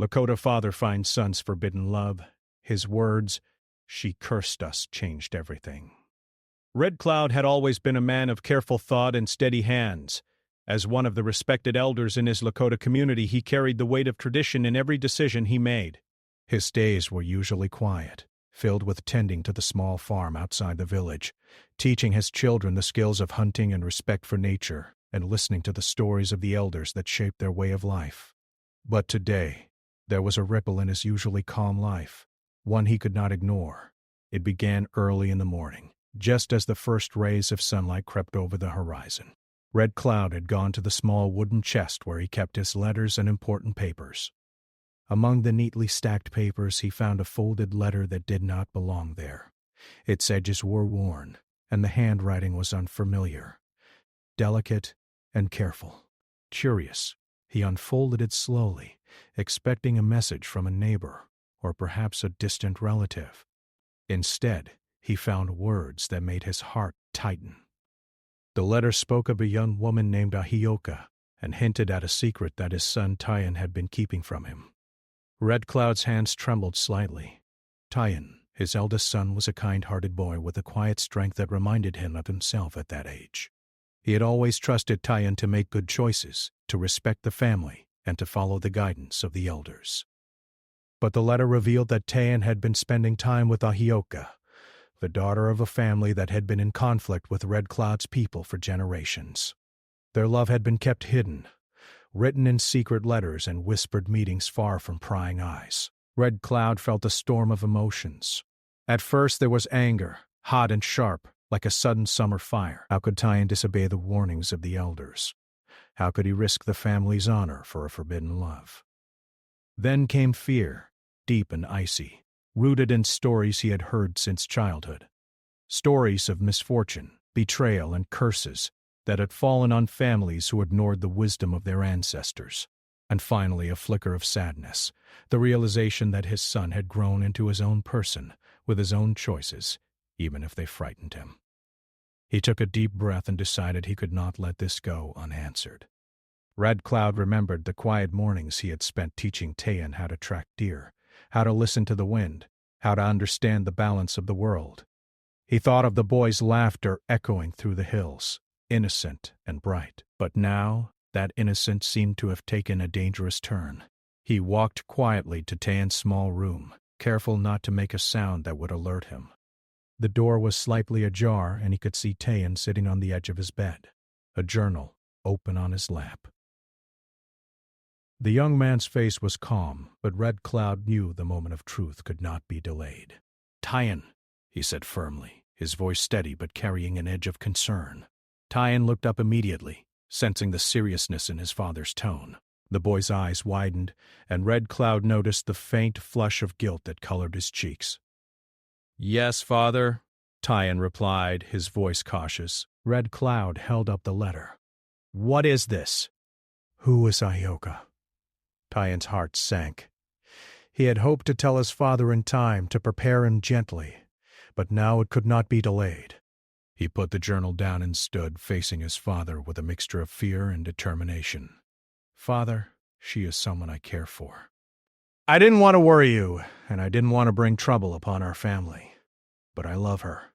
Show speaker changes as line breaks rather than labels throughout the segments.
Lakota father finds son's forbidden love. His words, "She cursed us," changed everything. Red Cloud had always been a man of careful thought and steady hands. As one of the respected elders in his Lakota community, he carried the weight of tradition in every decision he made. His days were usually quiet, filled with tending to the small farm outside the village, teaching his children the skills of hunting and respect for nature, and listening to the stories of the elders that shaped their way of life. But today, there was a ripple in his usually calm life, one he could not ignore. It began early in the morning, just as the first rays of sunlight crept over the horizon. Red Cloud had gone to the small wooden chest where he kept his letters and important papers. Among the neatly stacked papers, he found a folded letter that did not belong there. Its edges were worn, and the handwriting was unfamiliar, delicate and careful. Curious, he unfolded it slowly, expecting a message from a neighbor or perhaps a distant relative. Instead, he found words that made his heart tighten. The letter spoke of a young woman named Ahioka and hinted at a secret that his son Tyan had been keeping from him. Red Cloud's hands trembled slightly. Tyan, his eldest son, was a kind-hearted boy with a quiet strength that reminded him of himself at that age. He had always trusted Tyan to make good choices, to respect the family, and to follow the guidance of the elders. But the letter revealed that Tyan had been spending time with Ahioka, the daughter of a family that had been in conflict with Red Cloud's people for generations. Their love had been kept hidden, written in secret letters and whispered meetings far from prying eyes. Red Cloud felt a storm of emotions. At first there was anger, hot and sharp, like a sudden summer fire. How could Tyan disobey the warnings of the elders? How could he risk the family's honor for a forbidden love? Then came fear, deep and icy, rooted in stories he had heard since childhood. Stories of misfortune, betrayal, and curses that had fallen on families who ignored the wisdom of their ancestors. And finally, a flicker of sadness, the realization that his son had grown into his own person, with his own choices, even if they frightened him. He took a deep breath and decided he could not let this go unanswered. Red Cloud remembered the quiet mornings he had spent teaching Tyan how to track deer, how to listen to the wind, how to understand the balance of the world. He thought of the boy's laughter echoing through the hills, innocent and bright. But now, that innocence seemed to have taken a dangerous turn. He walked quietly to Tyan's small room, careful not to make a sound that would alert him. The door was slightly ajar, and he could see Tyan sitting on the edge of his bed, a journal open on his lap. The young man's face was calm, but Red Cloud knew the moment of truth could not be delayed. "Tyan," he said firmly, his voice steady but carrying an edge of concern. Tyan looked up immediately, sensing the seriousness in his father's tone. The boy's eyes widened, and Red Cloud noticed the faint flush of guilt that colored his cheeks. "Yes, father," Tyan replied, his voice cautious. Red Cloud held up the letter. "What is this?" "Who is Ahioka?" Tyan's heart sank. He had hoped to tell his father in time, to prepare him gently, but now it could not be delayed. He put the journal down and stood, facing his father with a mixture of fear and determination. "Father, she is someone I care for. I didn't want to worry you, and I didn't want to bring trouble upon our family, but I love her."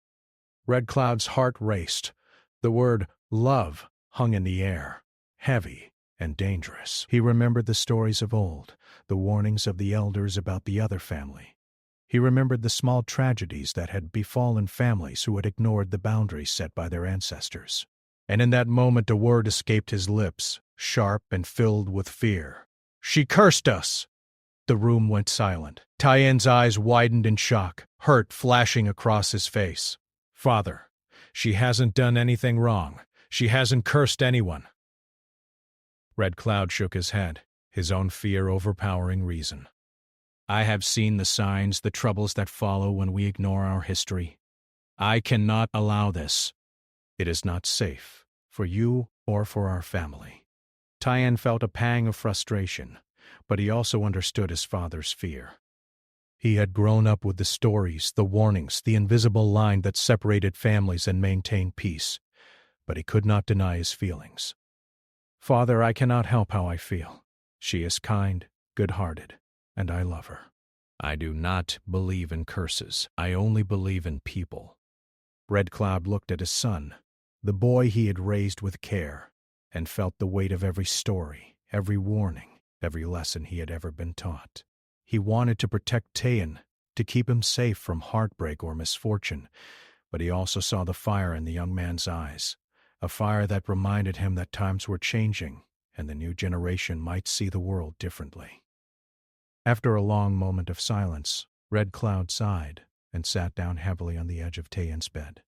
Red Cloud's heart raced. The word love hung in the air, heavy and dangerous. He remembered the stories of old, the warnings of the elders about the other family. He remembered the small tragedies that had befallen families who had ignored the boundaries set by their ancestors. And in that moment a word escaped his lips, sharp and filled with fear. "She cursed us!" The room went silent. Tyan's eyes widened in shock, hurt flashing across his face. "Father, she hasn't done anything wrong. She hasn't cursed anyone." Red Cloud shook his head, his own fear overpowering reason. "I have seen the signs, the troubles that follow when we ignore our history. I cannot allow this. It is not safe, for you or for our family." Tyan felt a pang of frustration, but he also understood his father's fear. He had grown up with the stories, the warnings, the invisible line that separated families and maintained peace, but he could not deny his feelings. "Father, I cannot help how I feel. She is kind, good-hearted, and I love her. I do not believe in curses. I only believe in people." Red Cloud looked at his son, the boy he had raised with care, and felt the weight of every story, every warning, every lesson he had ever been taught. He wanted to protect Tayan, to keep him safe from heartbreak or misfortune, but he also saw the fire in the young man's eyes, a fire that reminded him that times were changing and the new generation might see the world differently. After a long moment of silence, Red Cloud sighed and sat down heavily on the edge of Tayan's bed.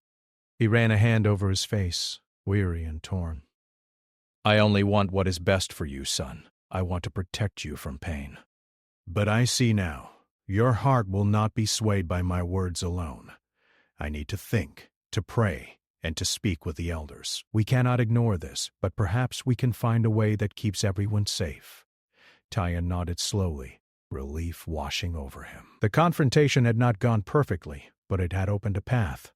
He ran a hand over his face, weary and torn. "I only want what is best for you, son. I want to protect you from pain. But I see now, your heart will not be swayed by my words alone. I need to think, to pray, and to speak with the elders. We cannot ignore this, but perhaps we can find a way that keeps everyone safe." Tayan nodded slowly, relief washing over him. The confrontation had not gone perfectly, but it had opened a path,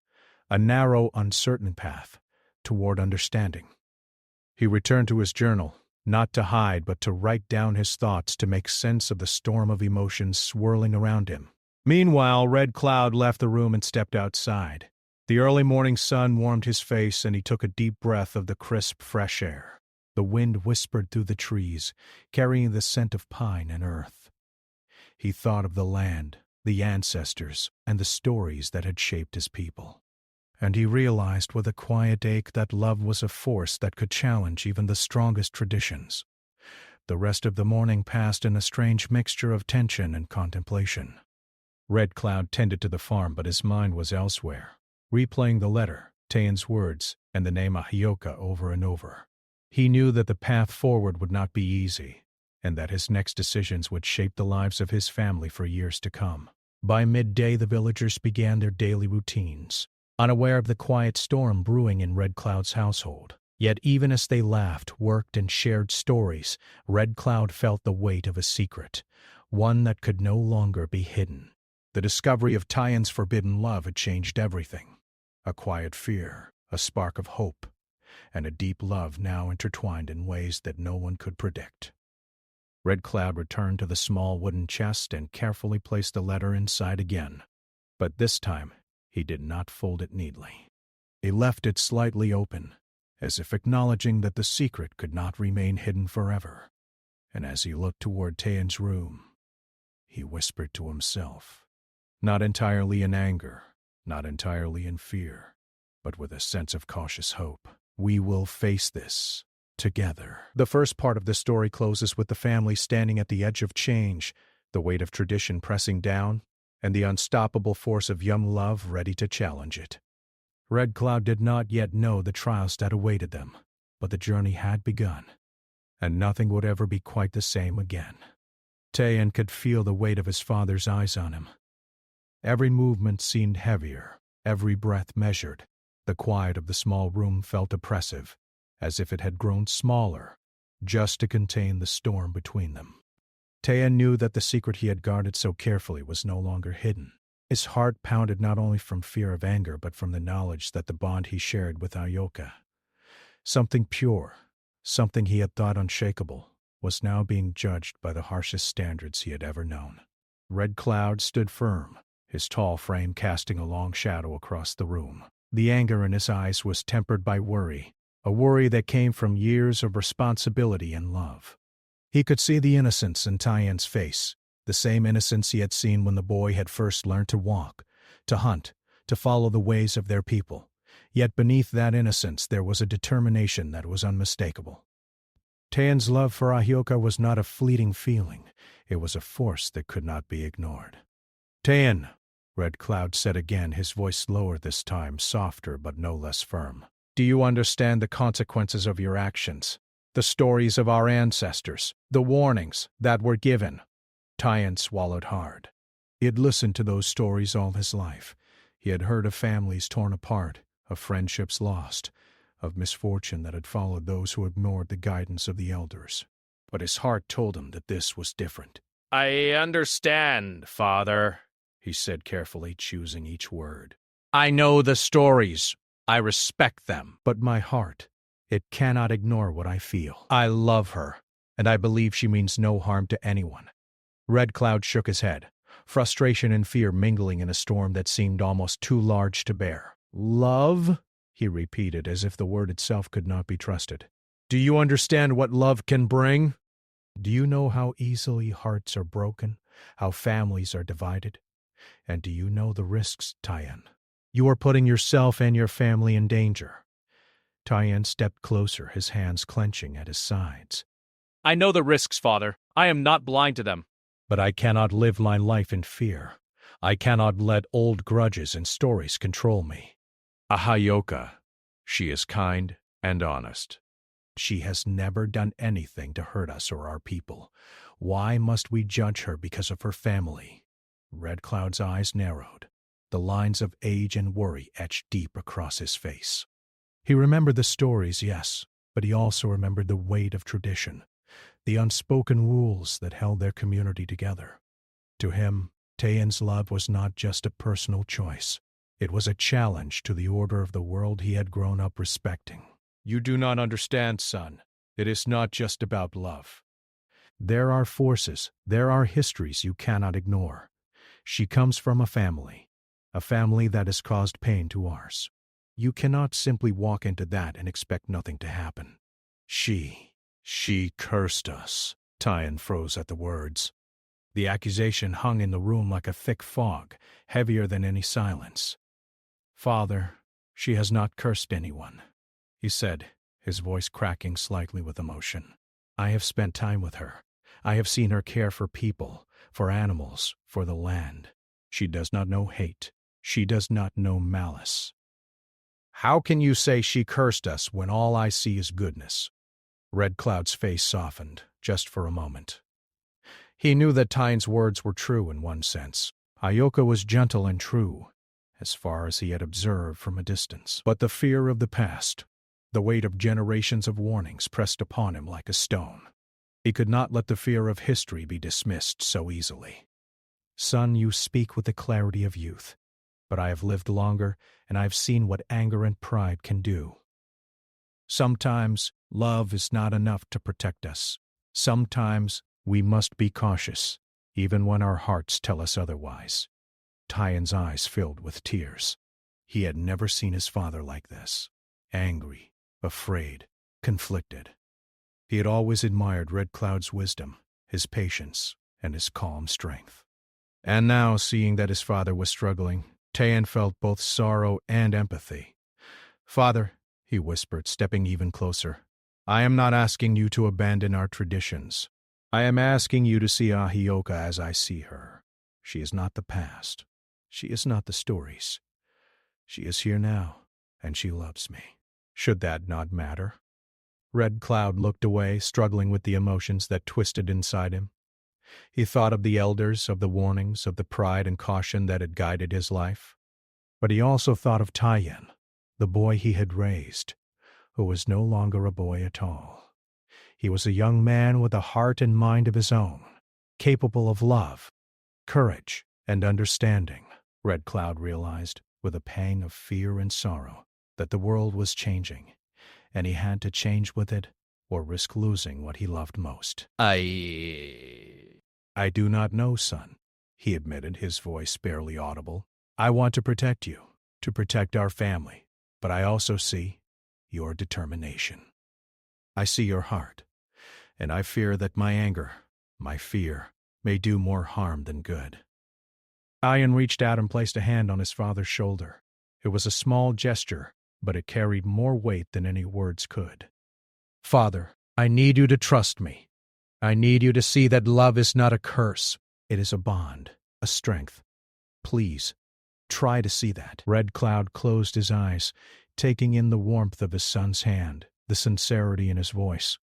a narrow, uncertain path, toward understanding. He returned to his journal, not to hide but to write down his thoughts, to make sense of the storm of emotions swirling around him. Meanwhile, Red Cloud left the room and stepped outside. The early morning sun warmed his face, and he took a deep breath of the crisp, fresh air. The wind whispered through the trees, carrying the scent of pine and earth. He thought of the land, the ancestors, and the stories that had shaped his people. And he realized with a quiet ache that love was a force that could challenge even the strongest traditions. The rest of the morning passed in a strange mixture of tension and contemplation. Red Cloud tended to the farm, but his mind was elsewhere, replaying the letter, Tayan's words, and the name Ahioka over and over. He knew that the path forward would not be easy, and that his next decisions would shape the lives of his family for years to come. By midday, the villagers began their daily routines, unaware of the quiet storm brewing in Red Cloud's household. Yet even as they laughed, worked, and shared stories, Red Cloud felt the weight of a secret, one that could no longer be hidden. The discovery of Tayan's forbidden love had changed everything. A quiet fear, a spark of hope, and a deep love now intertwined in ways that no one could predict. Red Cloud returned to the small wooden chest and carefully placed the letter inside again. But this time, he did not fold it neatly. He left it slightly open, as if acknowledging that the secret could not remain hidden forever. And as he looked toward Tayan's room, he whispered to himself, not entirely in anger, not entirely in fear, but with a sense of cautious hope, "We will face this together." The first part of the story closes with the family standing at the edge of change, the weight of tradition pressing down, and the unstoppable force of young love ready to challenge it. Red Cloud did not yet know the trials that awaited them, but the journey had begun, and nothing would ever be quite the same again. Tayan could feel the weight of his father's eyes on him. Every movement seemed heavier, every breath measured. The quiet of the small room felt oppressive, as if it had grown smaller, just to contain the storm between them. Tayan knew that the secret he had guarded so carefully was no longer hidden. His heart pounded not only from fear of anger but from the knowledge that the bond he shared with Ahioka, something pure, something he had thought unshakable, was now being judged by the harshest standards he had ever known. Red Cloud stood firm, his tall frame casting a long shadow across the room. The anger in his eyes was tempered by worry, a worry that came from years of responsibility and love. He could see the innocence in Tayan's face, the same innocence he had seen when the boy had first learned to walk, to hunt, to follow the ways of their people. Yet beneath that innocence there was a determination that was unmistakable. Tayan's love for Ahioka was not a fleeting feeling. It was a force that could not be ignored. "Tayan," Red Cloud said again, his voice lower this time, softer but no less firm. "Do you understand the consequences of your actions? The stories of our ancestors, the warnings that were given?" Tayan swallowed hard. He had listened to those stories all his life. He had heard of families torn apart, of friendships lost, of misfortune that had followed those who ignored the guidance of the elders. But his heart told him that this was different. "I understand, Father," he said carefully, choosing each word. "I know the stories. I respect them. But my heart, it cannot ignore what I feel. I love her, and I believe she means no harm to anyone. Red Cloud shook his head, frustration and fear mingling in a storm that seemed almost too large to bear. Love? He repeated, as if the word itself could not be trusted. Do you understand what love can bring? Do you know how easily hearts are broken, how families are divided? And do you know the risks, Tyan? You are putting yourself and your family in danger. Tyan stepped closer, his hands clenching at his sides.
I know the risks, Father. I am not blind to them.
But I cannot live my life in fear. I cannot let old grudges and stories control me. Ahyoka, she is kind and honest. She has never done anything to hurt us or our people. Why must we judge her because of her family? Red Cloud's eyes narrowed, the lines of age and worry etched deep across his face. He remembered the stories, yes, but he also remembered the weight of tradition, the unspoken rules that held their community together. To him, Tayan's love was not just a personal choice. It was a challenge to the order of the world he had grown up respecting. You do not understand, son. It is not just about love. There are forces, there are histories you cannot ignore. She comes from a family that has caused pain to ours. You cannot simply walk into that and expect nothing to happen. She cursed us. Tyan froze at the words. The accusation hung in the room like a thick fog, heavier than any silence. Father, she has not cursed anyone, he said, his voice cracking slightly with emotion. I have spent time with her. I have seen her care for people, for animals, for the land. She does not know hate. She does not know malice. How can you say she cursed us when all I see is goodness? Red Cloud's face softened, just for a moment. He knew that Tyan's words were true in one sense. Ahyoka was gentle and true, as far as he had observed from a distance. But the fear of the past, the weight of generations of warnings pressed upon him like a stone. He could not let the fear of history be dismissed so easily. Son, you speak with the clarity of youth, but I have lived longer, and I have seen what anger and pride can do. Sometimes love is not enough to protect us. Sometimes we must be cautious, even when our hearts tell us otherwise. Tyan's eyes filled with tears. He had never seen his father like this, angry, afraid, conflicted. He had always admired Red Cloud's wisdom, his patience, and his calm strength. And now, seeing that his father was struggling, Tyan felt both sorrow and empathy. Father, he whispered, stepping even closer, I am not asking you to abandon our traditions. I am asking you to see Ahyoka as I see her. She is not the past. She is not the stories. She is here now, and she loves me. Should that not matter? Red Cloud looked away, struggling with the emotions that twisted inside him. He thought of the elders, of the warnings, of the pride and caution that had guided his life. But he also thought of Tyan, the boy he had raised, who was no longer a boy at all. He was a young man with a heart and mind of his own, capable of love, courage, and understanding. Red Cloud realized, with a pang of fear and sorrow, that the world was changing, and he had to change with it or risk losing what he loved most. I do not know, son, he admitted, his voice barely audible. I want to protect you, to protect our family, but I also see your determination. I see your heart, and I fear that my anger, my fear, may do more harm than good. Tyan reached out and placed a hand on his father's shoulder. It was a small gesture, but it carried more weight than any words could. Father, I need you to trust me. I need you to see that love is not a curse. It is a bond, a strength. Please, try to see that. Red Cloud closed his eyes, taking in the warmth of his son's hand, the sincerity in his voice.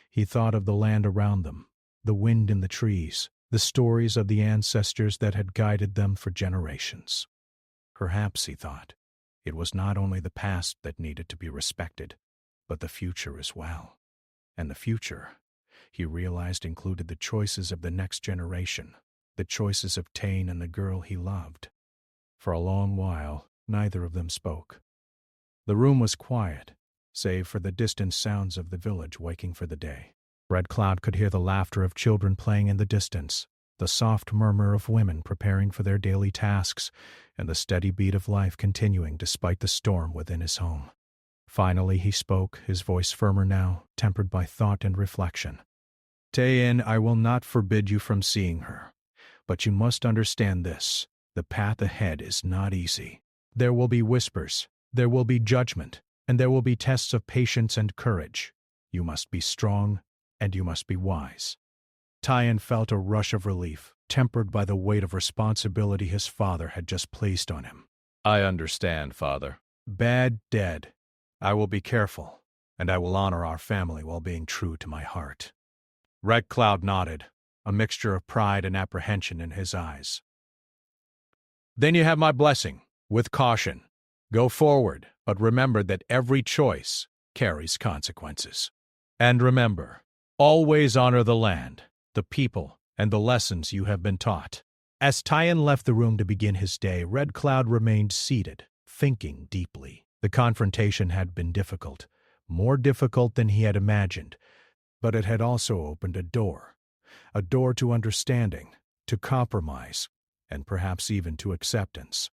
He thought of the land around them, the wind in the trees, the stories of the ancestors that had guided them for generations. Perhaps, he thought, it was not only the past that needed to be respected, but the future as well. And the future, he realized, included the choices of the next generation, the choices of Tane and the girl he loved. For a long while, neither of them spoke. The room was quiet, save for the distant sounds of the village waking for the day. Red Cloud could hear the laughter of children playing in the distance, the soft murmur of women preparing for their daily tasks, and the steady beat of life continuing despite the storm within his home. Finally he spoke, his voice firmer now, tempered by thought and reflection. Tayin, I will not forbid you from seeing her, but you must understand this. The path ahead is not easy. There will be whispers, there will be judgment, and there will be tests of patience and courage. You must be strong, and you must be wise. Tayin felt a rush of relief, tempered by the weight of responsibility his father had just placed on him.
I understand, father.
Bad dead. I will be careful, and I will honor our family while being true to my heart. Red Cloud nodded, a mixture of pride and apprehension in his eyes. Then you have my blessing, with caution. Go forward, but remember that every choice carries consequences. And remember, always honor the land, the people, and the lessons you have been taught. As Tayin left the room to begin his day, Red Cloud remained seated, thinking deeply. The confrontation had been difficult, more difficult than he had imagined, but it had also opened a door to understanding, to compromise, and perhaps even to acceptance.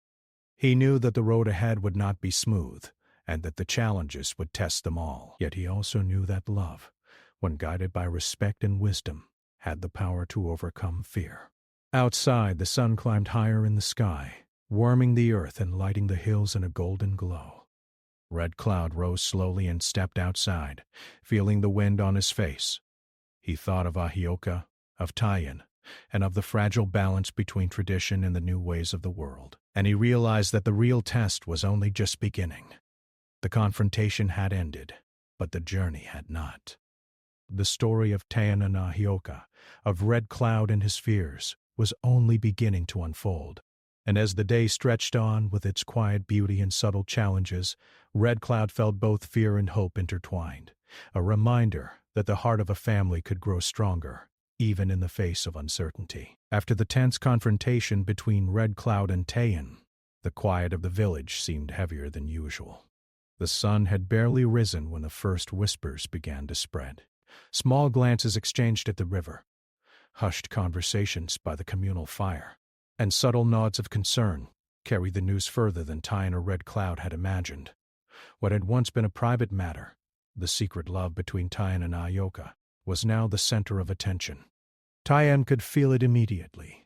He knew that the road ahead would not be smooth, and that the challenges would test them all. Yet he also knew that love, when guided by respect and wisdom, had the power to overcome fear. Outside, the sun climbed higher in the sky, warming the earth and lighting the hills in a golden glow. Red Cloud rose slowly and stepped outside, feeling the wind on his face. He thought of Ahioka, of Tayin, and of the fragile balance between tradition and the new ways of the world. And he realized that the real test was only just beginning. The confrontation had ended, but the journey had not. The story of Tayin and Ahioka, of Red Cloud and his fears, was only beginning to unfold. And as the day stretched on with its quiet beauty and subtle challenges, Red Cloud felt both fear and hope intertwined, a reminder that the heart of a family could grow stronger, even in the face of uncertainty. After the tense confrontation between Red Cloud and Tayin, the quiet of the village seemed heavier than usual. The sun had barely risen when the first whispers began to spread. Small glances exchanged at the river, hushed conversations by the communal fire, and subtle nods of concern carried the news further than Tayin or Red Cloud had imagined. What had once been a private matter, the secret love between Tayin and Ahioka, was now the center of attention. Tayin could feel it immediately.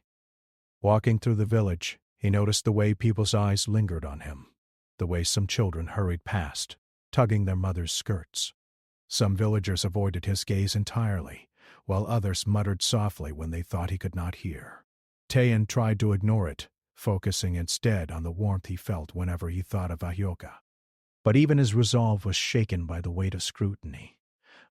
Walking through the village, he noticed the way people's eyes lingered on him, the way some children hurried past, tugging their mothers' skirts. Some villagers avoided his gaze entirely, while others muttered softly when they thought he could not hear. Tayin tried to ignore it, focusing instead on the warmth he felt whenever he thought of Ahioka. But even his resolve was shaken by the weight of scrutiny.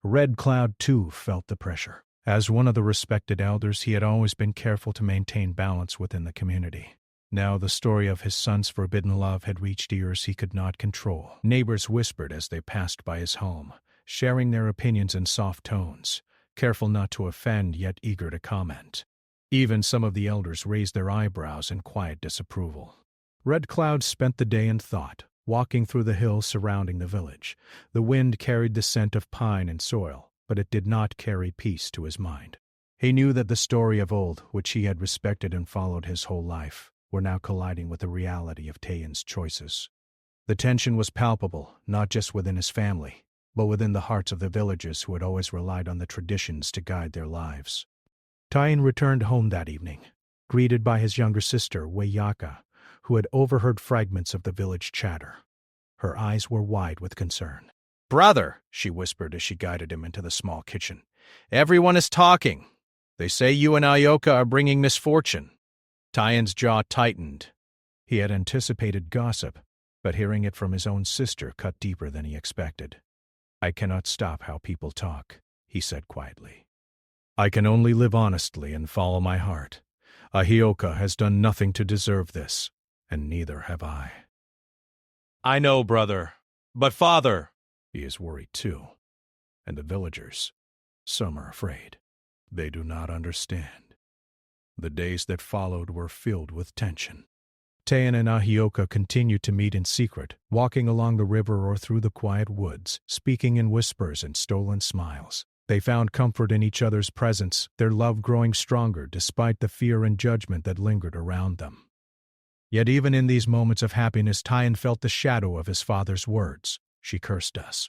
Red Cloud, too, felt the pressure. As one of the respected elders, he had always been careful to maintain balance within the community. Now the story of his son's forbidden love had reached ears he could not control. Neighbors whispered as they passed by his home, sharing their opinions in soft tones, careful not to offend yet eager to comment. Even some of the elders raised their eyebrows in quiet disapproval. Red Cloud spent the day in thought, walking through the hills surrounding the village. The wind carried the scent of pine and soil, but it did not carry peace to his mind. He knew that the story of old, which he had respected and followed his whole life, were now colliding with the reality of Tayin's choices. The tension was palpable, not just within his family, but within the hearts of the villagers who had always relied on the traditions to guide their lives. Tayin returned home that evening, greeted by his younger sister, Weyaka, who had overheard fragments of the village chatter. Her eyes were wide with concern.
Brother, she whispered as she guided him into the small kitchen, everyone is talking. They say you and Ahioka are bringing misfortune. Tayin's jaw tightened.
He had anticipated gossip, but hearing it from his own sister cut deeper than he expected. I cannot stop how people talk, he said quietly. I can only live honestly and follow my heart. Ahioka has done nothing to deserve this, and neither have I.
I know, brother. But father...
He is worried too. And the villagers, some are afraid. They do not understand. The days that followed were filled with tension. Tayin and Ahioka continued to meet in secret, walking along the river or through the quiet woods, speaking in whispers and stolen smiles. They found comfort in each other's presence, their love growing stronger despite the fear and judgment that lingered around them. Yet even in these moments of happiness, Tyan felt the shadow of his father's words. She cursed us.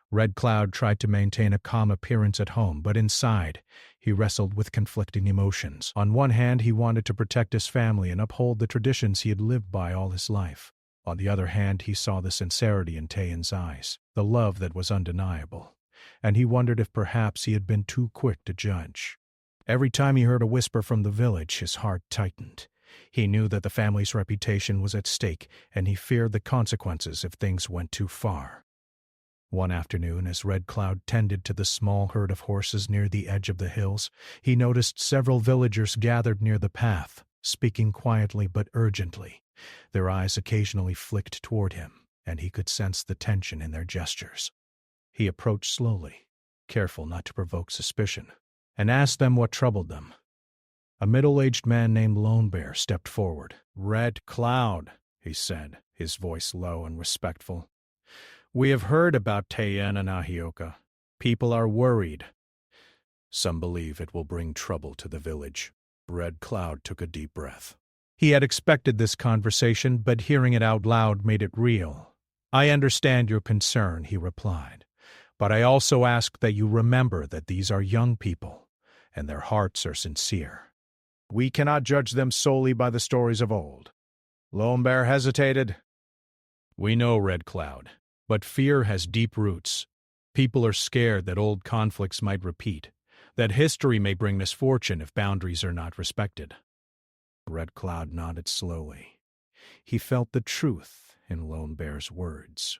Red Cloud tried to maintain a calm appearance at home, but inside, he wrestled with conflicting emotions. On one hand, he wanted to protect his family and uphold the traditions he had lived by all his life. On the other hand, he saw the sincerity in Tayan's eyes, the love that was undeniable, and he wondered if perhaps he had been too quick to judge. Every time he heard a whisper from the village, his heart tightened. He knew that the family's reputation was at stake, and he feared the consequences if things went too far. One afternoon, as Red Cloud tended to the small herd of horses near the edge of the hills, he noticed several villagers gathered near the path, speaking quietly but urgently. Their eyes occasionally flicked toward him, and he could sense the tension in their gestures. He approached slowly, careful not to provoke suspicion, and asked them what troubled them. A middle-aged man named Lone Bear stepped forward. "Red Cloud," he said, his voice low and respectful. "We have heard about Tayan and Ahioka. People are worried. Some believe it will bring trouble to the village." Red Cloud took a deep breath. He had expected this conversation, but hearing it out loud made it real. "I understand your concern," he replied, "but I also ask that you remember that these are young people, and their hearts are sincere. We cannot judge them solely by the stories of old." Lone Bear hesitated. "We know, Red Cloud, but fear has deep roots. People are scared that old conflicts might repeat, that history may bring misfortune if boundaries are not respected." Red Cloud nodded slowly. He felt the truth in Lone Bear's words.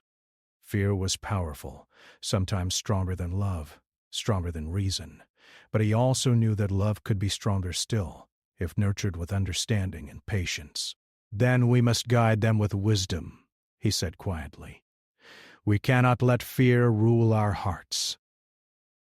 Fear was powerful, sometimes stronger than love, stronger than reason, but he also knew that love could be stronger still, if nurtured with understanding and patience. "Then we must guide them with wisdom," he said quietly. "We cannot let fear rule our hearts.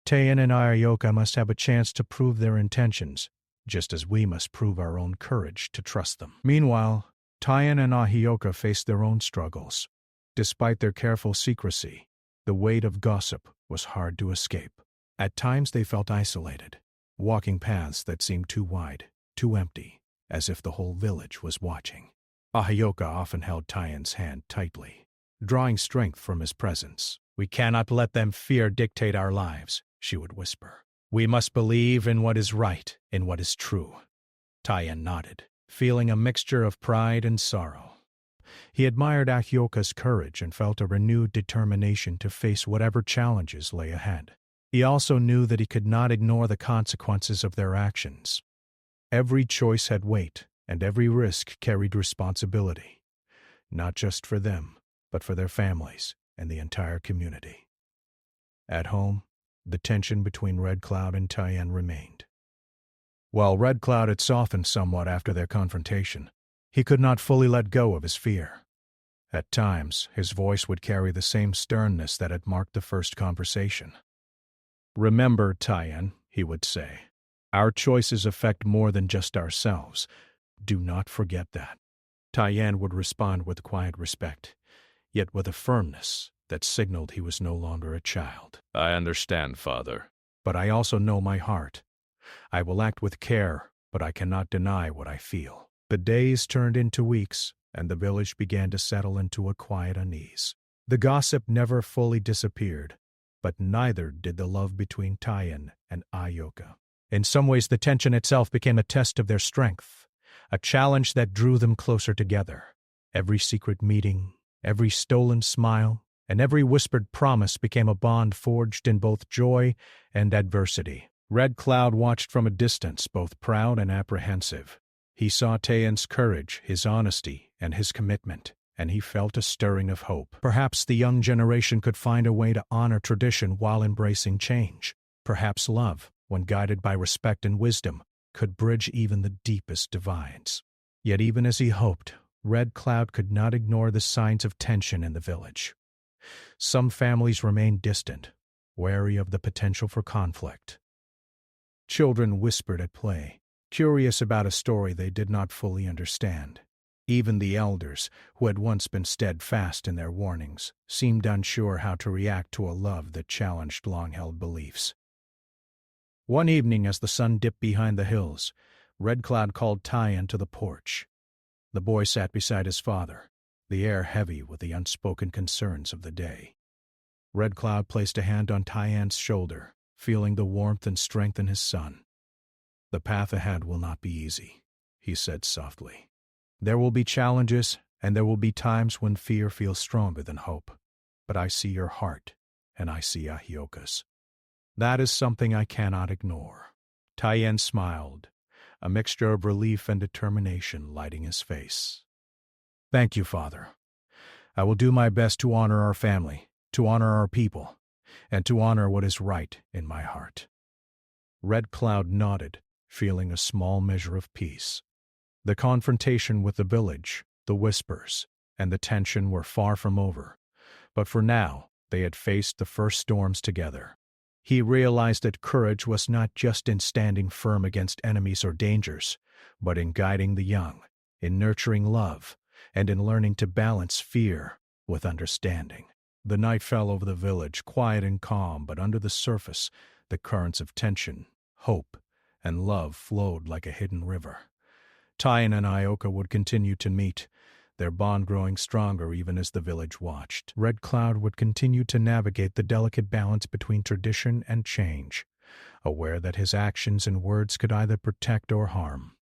Tayan and Ahioka must have a chance to prove their intentions, just as we must prove our own courage to trust them." Meanwhile, Tayan and Ahioka faced their own struggles. Despite their careful secrecy, the weight of gossip was hard to escape. At times they felt isolated, walking paths that seemed too wide, too empty, as if the whole village was watching. Ahioka often held Tayan's hand tightly, drawing strength from his presence. "We cannot let them fear dictate our lives," she would whisper. "We must believe in what is right, in what is true." Tayan nodded, feeling a mixture of pride and sorrow. He admired Ahioka's courage and felt a renewed determination to face whatever challenges lay ahead. He also knew that he could not ignore the consequences of their actions. Every choice had weight, and every risk carried responsibility, not just for them, but for their families and the entire community. At home, the tension between Red Cloud and Tayan remained. While Red Cloud had softened somewhat after their confrontation, he could not fully let go of his fear. At times, his voice would carry the same sternness that had marked the first conversation. "Remember, Tayan," he would say, "our choices affect more than just ourselves. Do not forget that." Tayan would respond with quiet respect, yet with a firmness that signaled he was no longer a child.
"I understand, Father.
"But I also know my heart. I will act with care, but I cannot deny what I feel." The days turned into weeks, and the village began to settle into a quiet unease. The gossip never fully disappeared, but neither did the love between Tayan and Ahioka. In some ways, the tension itself became a test of their strength, a challenge that drew them closer together. Every secret meeting, every stolen smile, and every whispered promise became a bond forged in both joy and adversity. Red Cloud watched from a distance, both proud and apprehensive. He saw Tayan's courage, his honesty, and his commitment, and he felt a stirring of hope. Perhaps the young generation could find a way to honor tradition while embracing change. Perhaps love, when guided by respect and wisdom, could bridge even the deepest divides. Yet even as he hoped, Red Cloud could not ignore the signs of tension in the village. Some families remained distant, wary of the potential for conflict. Children whispered at play, curious about a story they did not fully understand.
Even the elders, who had once been steadfast in their warnings, seemed unsure how to react to a love that challenged long-held beliefs. One evening, as the sun dipped behind the hills, Red Cloud called Tyan to the porch. The boy sat beside his father, the air heavy with the unspoken concerns of the day. Red Cloud placed a hand on Tyan's shoulder, feeling the warmth and strength in his son. "The path ahead will not be easy," he said softly. "There will be challenges, and there will be times when fear feels stronger than hope. But I see your heart, and I see Ahioka's. That is something I cannot ignore." Tyan smiled, a mixture of relief and determination lighting his face. "Thank you, Father. I will do my best to honor our family, to honor our people, and to honor what is right in my heart." Red Cloud nodded, feeling a small measure of peace. The confrontation with the village, the whispers, and the tension were far from over, but for now they had faced the first storms together. He realized that courage was not just in standing firm against enemies or dangers, but in guiding the young, in nurturing love, and in learning to balance fear with understanding. The night fell over the village, quiet and calm, but under the surface, the currents of tension, hope, and love flowed like a hidden river. Tyan and Ahioka would continue to meet, their bond growing stronger even as the village watched. Red Cloud would continue to navigate the delicate balance between tradition and change, aware that his actions and words could either protect or harm.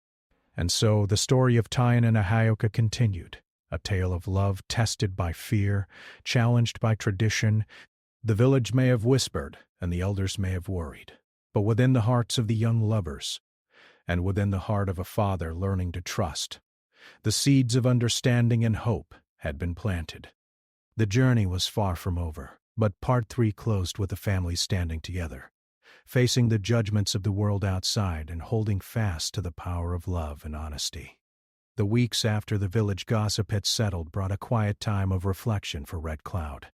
And so the story of Tyan and Ahioka continued, a tale of love tested by fear, challenged by tradition. The village may have whispered, and the elders may have worried, but within the hearts of the young lovers, and within the heart of a father learning to trust, the seeds of understanding and hope had been planted. The journey was far from over, but Part 3 closed with the family standing together, facing the judgments of the world outside and holding fast to the power of love and honesty. The weeks after the village gossip had settled brought a quiet time of reflection for Red Cloud.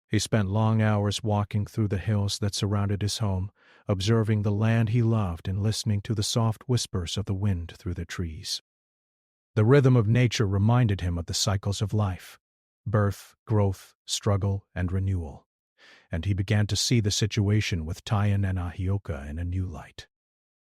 He spent long hours walking through the hills that surrounded his home, observing the land he loved and listening to the soft whispers of the wind through the trees. The rhythm of nature reminded him of the cycles of life: birth, growth, struggle, and renewal, and he began to see the situation with Tyan and Ahioka in a new light.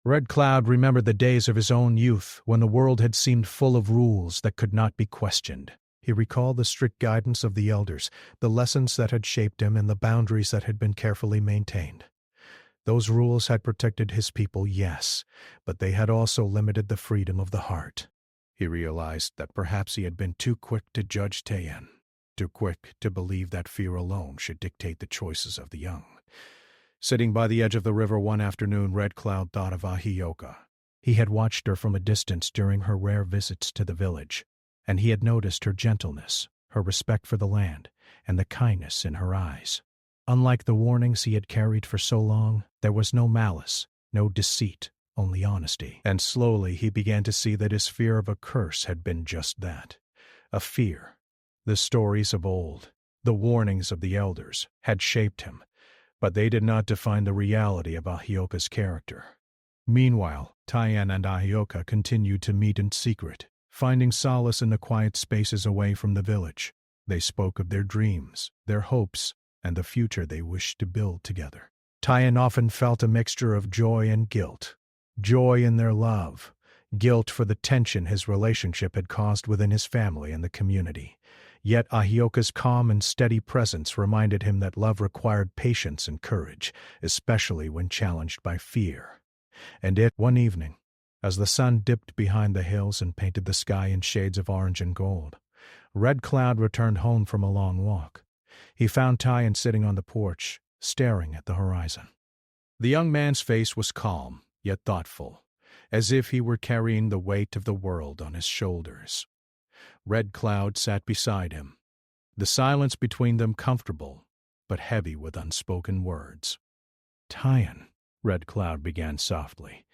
Red Cloud remembered the days of his own youth when the world had seemed full of rules that could not be questioned. He recalled the strict guidance of the elders, the lessons that had shaped him, and the boundaries that had been carefully maintained. Those rules had protected his people, yes, but they had also limited the freedom of the heart. He realized that perhaps he had been too quick to judge Tyan, too quick to believe that fear alone should dictate the choices of the young. Sitting by the edge of the river one afternoon, Red Cloud thought of Ahioka. He had watched her from a distance during her rare visits to the village, and he had noticed her gentleness, her respect for the land, and the kindness in her eyes. Unlike the warnings he had carried for so long, there was no malice, no deceit, only honesty. And slowly he began to see that his fear of a curse had been just that, a fear. The stories of old, the warnings of the elders, had shaped him, but they did not define the reality of Ahioka's character. Meanwhile, Tyan and Ahioka continued to meet in secret, finding solace in the quiet spaces away from the village. They spoke of their dreams, their hopes, and the future they wished to build together. Tyan often felt a mixture of joy and guilt. Joy in their love, guilt for the tension his relationship had caused within his family and the community. Yet Ahioka's calm and steady presence reminded him that love required patience and courage, especially when challenged by fear. And one evening, as the sun dipped behind the hills and painted the sky in shades of orange and gold, Red Cloud returned home from a long walk. He found Tyan sitting on the porch, staring at the horizon. The young man's face was calm, yet thoughtful, as if he were carrying the weight of the world on his shoulders. Red Cloud sat beside him, the silence between them comfortable, but heavy with unspoken words. "Tyan," Red Cloud began softly,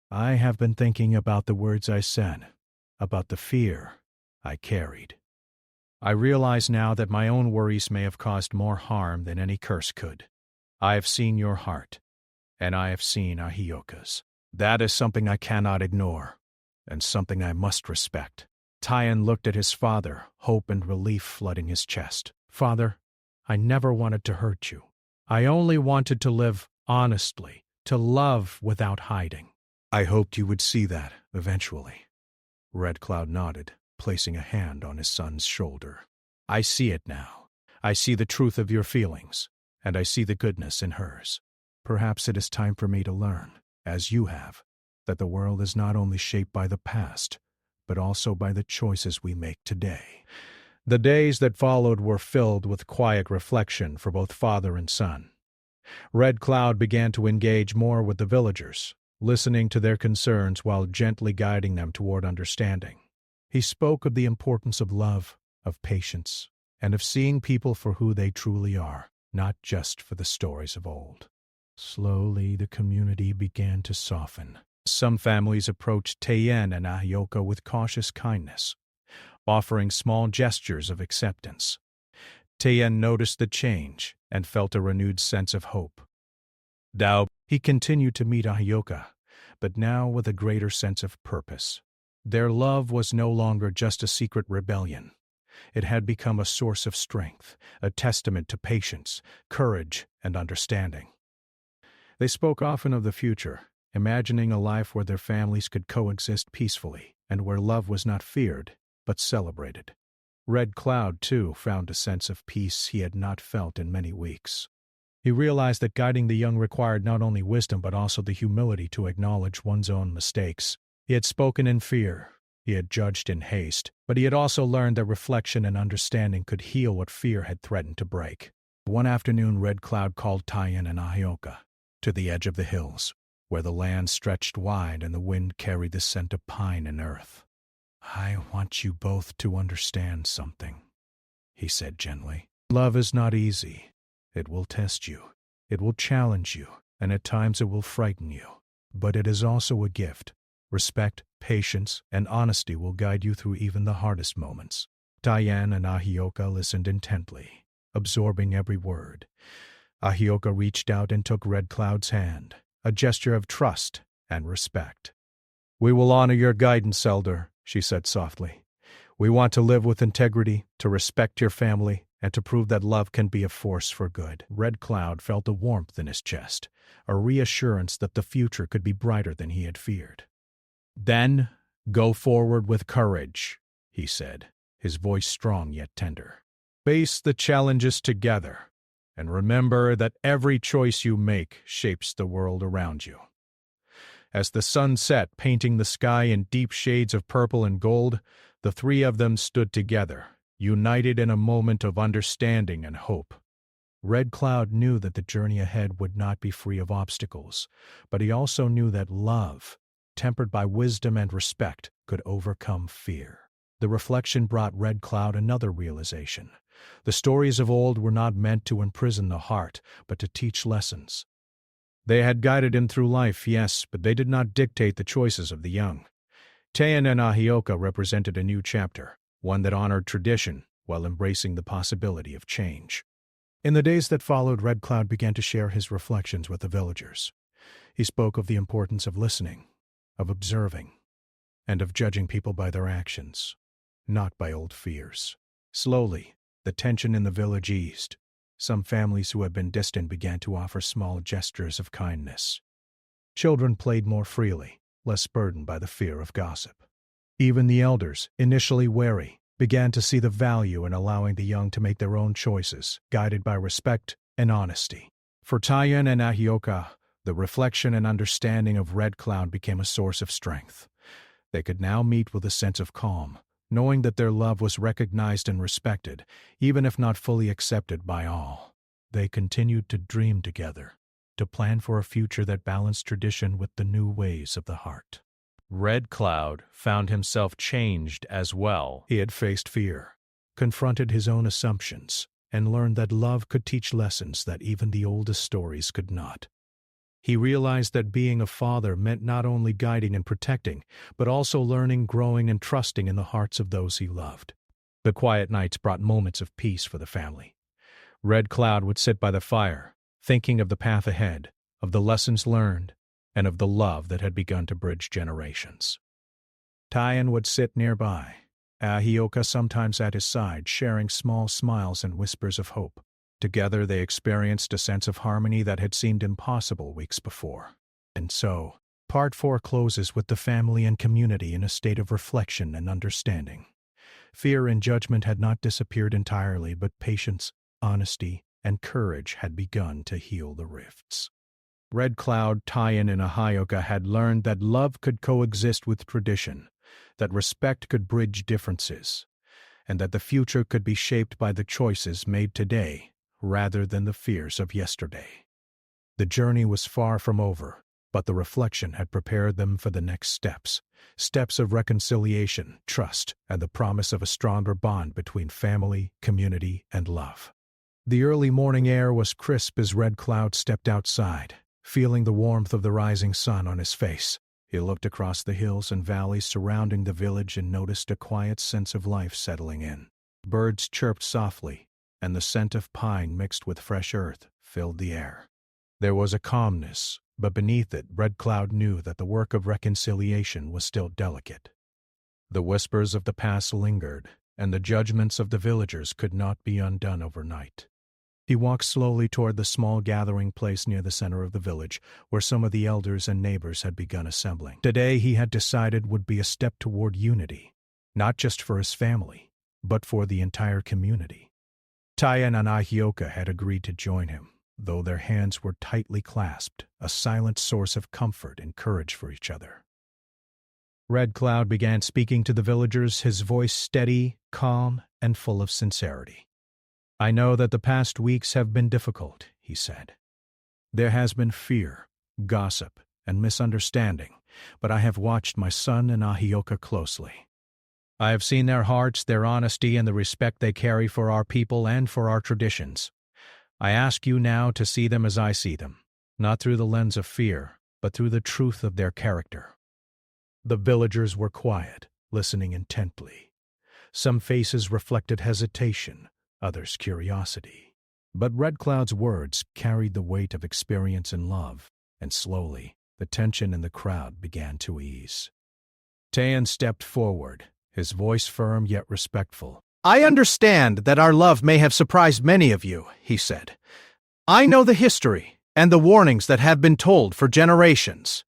"I have been thinking about the words I said, about the fear I carried. I realize now that my own worries may have caused more harm than any curse could. I have seen your heart, and I have seen Ahioka's. That is something I cannot ignore, and something I must respect." Tyan looked at his father, hope and relief flooding his chest. "Father, I never wanted to hurt you. I only wanted to live honestly, to love without hiding." "I hoped you would see that, eventually." Red Cloud nodded, placing a hand on his son's shoulder. "I see it now. I see the truth of your feelings, and I see the goodness in hers. Perhaps it is time for me to learn, as you have, that the world is not only shaped by the past, but also by the choices we make today." The days that followed were filled with quiet reflection for both father and son. Red Cloud began to engage more with the villagers, listening to their concerns while gently guiding them toward understanding. He spoke of the importance of love, of patience, and of seeing people for who they truly are, not just for the stories of old. Slowly, the community began to soften. Some families approached Tien and Ahioka with cautious kindness, offering small gestures of acceptance. Tien noticed the change and felt a renewed sense of hope. He continued to meet Ahioka, but now with a greater sense of purpose. Their love was no longer just a secret rebellion. It had become a source of strength, a testament to patience, courage, and understanding. They spoke often of the future, imagining a life where their families could coexist peacefully and where love was not feared, but celebrated. Red Cloud, too, found a sense of peace he had not felt in many weeks. He realized that guiding the young required not only wisdom but also the humility to acknowledge one's own mistakes. He had spoken in fear, he had judged in haste, but he had also learned that reflection and understanding could heal what fear had threatened to break. One afternoon, Red Cloud called Tyen and Ahioka to the edge of the hills, where the land stretched wide and the wind carried the scent of pine and earth. "I want you both to understand something," he said gently. "Love is not easy. It will test you. It will challenge you, and at times it will frighten you. But it is also a gift. Respect, patience, and honesty will guide you through even the hardest moments." Tyen and Ahioka listened intently, absorbing every word. Ahioka reached out and took Red Cloud's hand, a gesture of trust and respect. "We will honor your guidance, Elder," she said softly. "We want to live with integrity, to respect your family, and to prove that love can be a force for good." Red Cloud felt a warmth in his chest, a reassurance that the future could be brighter than he had feared. "Then, go forward with courage," he said, his voice strong yet tender. "Face the challenges together, and remember that every choice you make shapes the world around you." As the sun set, painting the sky in deep shades of purple and gold, the three of them stood together, united in a moment of understanding and hope. Red Cloud knew that the journey ahead would not be free of obstacles, but he also knew that love, tempered by wisdom and respect, could overcome fear. The reflection brought Red Cloud another realization. The stories of old were not meant to imprison the heart, but to teach lessons. They had guided him through life, yes, but they did not dictate the choices of the young. Tyen and Ahioka represented a new chapter, one that honored tradition while embracing the possibility of change. In the days that followed, Red Cloud began to share his reflections with the villagers. He spoke of the importance of listening, of observing, and of judging people by their actions, not by old fears. Slowly, the tension in the village eased. Some families who had been distant began to offer small gestures of kindness. Children played more freely, less burdened by the fear of gossip. Even the elders, initially wary, began to see the value in allowing the young to make their own choices, guided by respect and honesty. For Tyen and Ahioka, the reflection and understanding of Red Cloud became a source of strength. They could now meet with a sense of calm, knowing that their love was recognized and respected, even if not fully accepted by all. They continued to dream together, to plan for a future that balanced tradition with the new ways of the heart. Red Cloud found himself changed as well. He had faced fear, confronted his own assumptions, and learned that love could teach lessons that even the oldest stories could not. He realized that being a father meant not only guiding and protecting, but also learning, growing, and trusting in the hearts of those he loved. The quiet nights brought moments of peace for the family. Red Cloud would sit by the fire, thinking of the path ahead, of the lessons learned, and of the love that had begun to bridge generations. Tyen would sit nearby, Ahioka sometimes at his side, sharing small smiles and whispers of hope. Together they experienced a sense of harmony that had seemed impossible weeks before. And so, Part 4 closes with the family and community in a state of reflection and understanding. Fear and judgment had not disappeared entirely, but patience, honesty, and courage had begun to heal the rifts. Red Cloud, Tyan, and Ahioka had learned that love could coexist with tradition, that respect could bridge differences, and that the future could be shaped by the choices made today rather than the fears of yesterday. The journey was far from over, but the reflection had prepared them for the next steps of reconciliation, trust, and the promise of a stronger bond between family, community, and love. The early morning air was crisp as Red Cloud stepped outside, feeling the warmth of the rising sun on his face. He looked across the hills and valleys surrounding the village and noticed a quiet sense of life settling in. Birds chirped softly, and the scent of pine mixed with fresh earth filled the air. There was a calmness, but beneath it Red Cloud knew that the work of reconciliation was still delicate. The whispers of the past lingered, and the judgments of the villagers could not be undone overnight. He walked slowly toward the small gathering place near the center of the village, where some of the elders and neighbors had begun assembling. Today, he had decided, would be a step toward unity, not just for his family, but for the entire community. Tyan and Ahioka had agreed to join him, though their hands were tightly clasped, a silent source of comfort and courage for each other. Red Cloud began speaking to the villagers, his voice steady, calm, and full of sincerity. "I know that the past weeks have been difficult," he said. "There has been fear, gossip, and misunderstanding, but I have watched my son and Ahioka closely. I have seen their hearts, their honesty, and the respect they carry for our people and for our traditions. I ask you now to see them as I see them, not through the lens of fear, but through the truth of their character." The villagers were quiet, listening intently. Some faces reflected hesitation, others curiosity. But Red Cloud's words carried the weight of experience and love, and slowly, the tension in the crowd began to ease. Tyan stepped forward, his voice firm yet respectful. "I understand that our love may have surprised many of you," he said. "I know the history and the warnings that have been told for generations.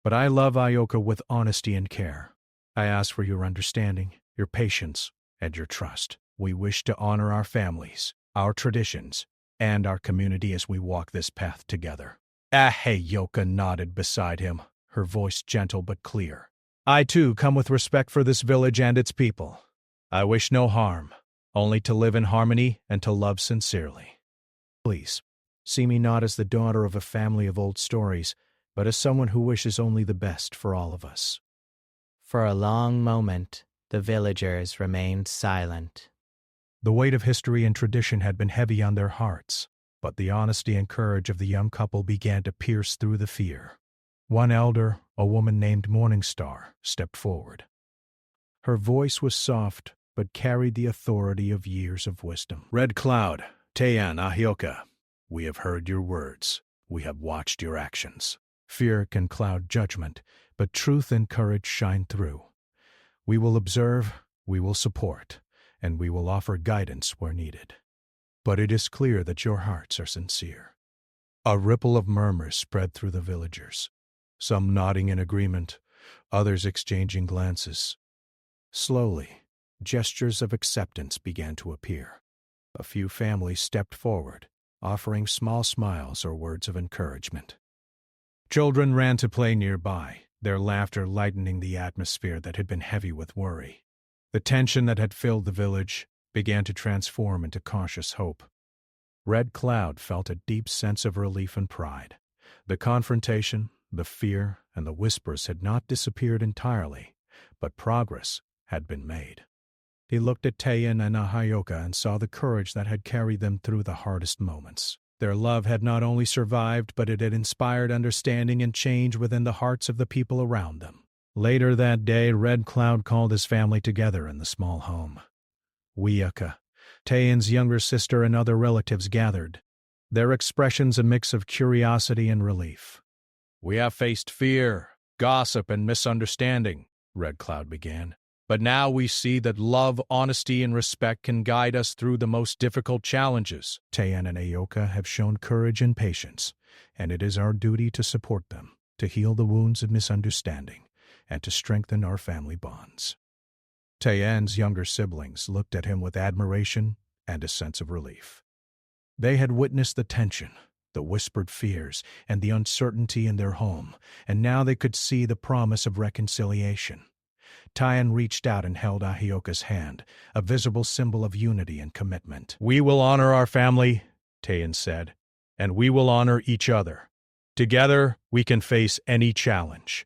But I love Ahioka with honesty and care. I ask for your understanding, your patience, and your trust. We wish to honor our families, our traditions, and our community as we walk this path together." Ahioka nodded beside him, her voice gentle but clear. "I too come with respect for this village and its people. I wish no harm, only to live in harmony and to love sincerely. Please, see me not as the daughter of a family of old stories, but as someone who wishes only the best for all of us."
For a long moment, the villagers remained silent.
The weight of history and tradition had been heavy on their hearts, but the honesty and courage of the young couple began to pierce through the fear. One elder, a woman named Morningstar, stepped forward. Her voice was soft, but carried the authority of years of wisdom. "Red Cloud, Tyan, Ahioka, we have heard your words. We have watched your actions. Fear can cloud judgment, but truth and courage shine through. We will observe, we will support, and we will offer guidance where needed. But it is clear that your hearts are sincere." A ripple of murmurs spread through the villagers, some nodding in agreement, others exchanging glances. Slowly, gestures of acceptance began to appear. A few families stepped forward, offering small smiles or words of encouragement. Children ran to play nearby, their laughter lightening the atmosphere that had been heavy with worry. The tension that had filled the village began to transform into cautious hope. Red Cloud felt a deep sense of relief and pride. The confrontation, the fear, and the whispers had not disappeared entirely, but progress had been made. He looked at Tyan and Ahioka and saw the courage that had carried them through the hardest moments. Their love had not only survived, but it had inspired understanding and change within the hearts of the people around them. Later that day, Red Cloud called his family together in the small home. Wiyaka, Tyan's younger sister, and other relatives gathered, their expressions a mix of curiosity and relief. "We have faced fear, gossip, and misunderstanding," Red Cloud began.
But now we see that love, honesty, and respect can guide us through the most difficult challenges.
Tayan and Ayoka have shown courage and patience, and it is our duty to support them, to heal the wounds of misunderstanding, and to strengthen our family bonds. Tayan's younger siblings looked at him with admiration and a sense of relief. They had witnessed the tension, the whispered fears, and the uncertainty in their home, and now they could see the promise of reconciliation. Tayan reached out and held Ahioka's hand, a visible symbol of unity and commitment.
"We will honor our family," Tayan said, "and we will honor each other. Together, we can face any challenge."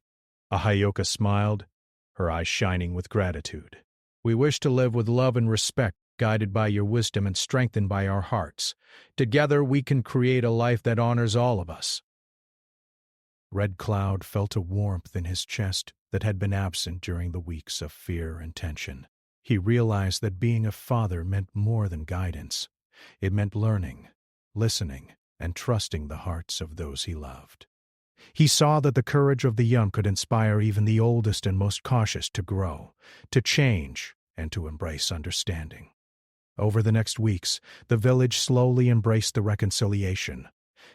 Ahioka smiled, her eyes shining with gratitude. "We wish to live with love and respect, guided by your wisdom and strengthened by our hearts. Together, we can create a life that honors all of us."
Red Cloud felt a warmth in his chest that had been absent during the weeks of fear and tension. He realized that being a father meant more than guidance. It meant learning, listening, and trusting the hearts of those he loved. He saw that the courage of the young could inspire even the oldest and most cautious to grow, to change, and to embrace understanding. Over the next weeks, the village slowly embraced the reconciliation.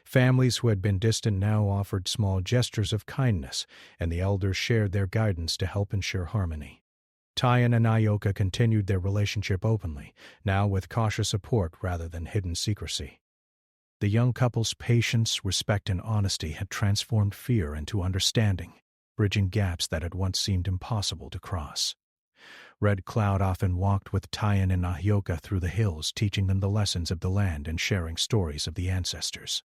Families who had been distant now offered small gestures of kindness, and the elders shared their guidance to help ensure harmony. Tayan and Ayoka continued their relationship openly, now with cautious support rather than hidden secrecy. The young couple's patience, respect, and honesty had transformed fear into understanding, bridging gaps that had once seemed impossible to cross. Red Cloud often walked with Tayan and Ayoka through the hills, teaching them the lessons of the land and sharing stories of the ancestors.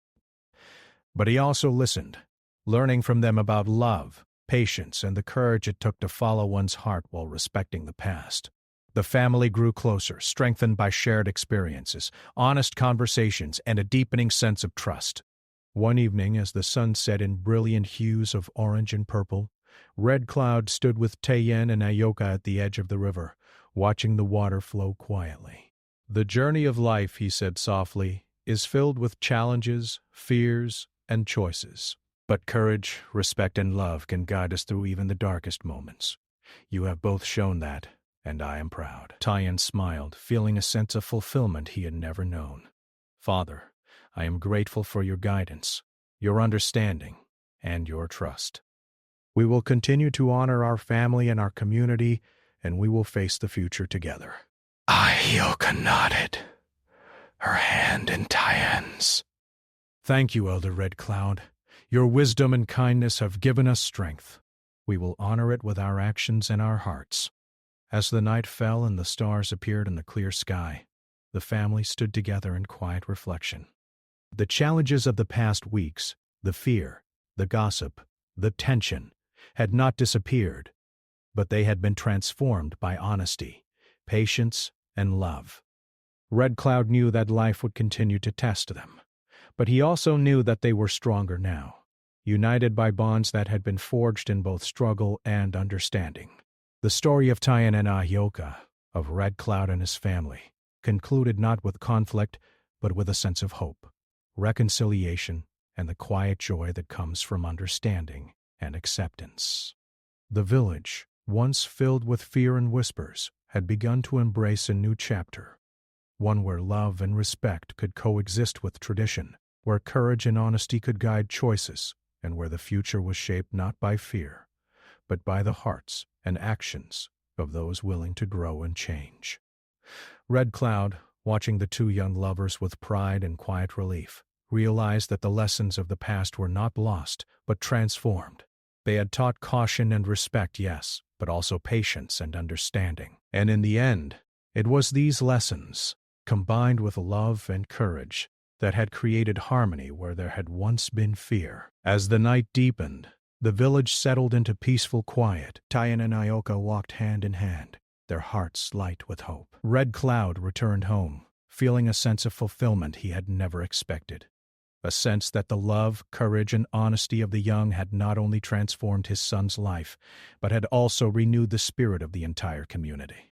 But he also listened, learning from them about love, patience, and the courage it took to follow one's heart while respecting the past. The family grew closer, strengthened by shared experiences, honest conversations, and a deepening sense of trust. One evening, as the sun set in brilliant hues of orange and purple, Red Cloud stood with Tayan and Ayoka at the edge of the river, watching the water flow quietly. "The journey of life," he said softly, "is filled with challenges, fears, and choices. But courage, respect, and love can guide us through even the darkest moments. You have both shown that, and I am proud." Tayan smiled, feeling a sense of fulfillment he had never known. "Father, I am grateful for your guidance, your understanding, and your trust. We will continue to honor our family and our community, and we will face the future together." Ayoka nodded, her hand in Tayan's. "Thank you, Elder Red Cloud. Your wisdom and kindness have given us strength. We will honor it with our actions and our hearts." As the night fell and the stars appeared in the clear sky, the family stood together in quiet reflection. The challenges of the past weeks, the fear, the gossip, the tension, had not disappeared, but they had been transformed by honesty, patience, and love. Red Cloud knew that life would continue to test them, but he also knew that they were stronger now, united by bonds that had been forged in both struggle and understanding. The story of Tayan and Ayoka, of Red Cloud and his family, concluded not with conflict, but with a sense of hope, reconciliation, and the quiet joy that comes from understanding and acceptance. The village, once filled with fear and whispers, had begun to embrace a new chapter, one where love and respect could coexist with tradition, where courage and honesty could guide choices, and where the future was shaped not by fear, but by the hearts and actions of those willing to grow and change. Red Cloud, watching the two young lovers with pride and quiet relief, realized that the lessons of the past were not lost, but transformed. They had taught caution and respect, yes, but also patience and understanding. And in the end, it was these lessons, combined with love and courage, that had created harmony where there had once been fear. As the night deepened, the village settled into peaceful quiet. Tayan and Ayoka walked hand in hand, their hearts light with hope. Red Cloud returned home, feeling a sense of fulfillment he had never expected. A sense that the love, courage, and honesty of the young had not only transformed his son's life, but had also renewed the spirit of the entire community.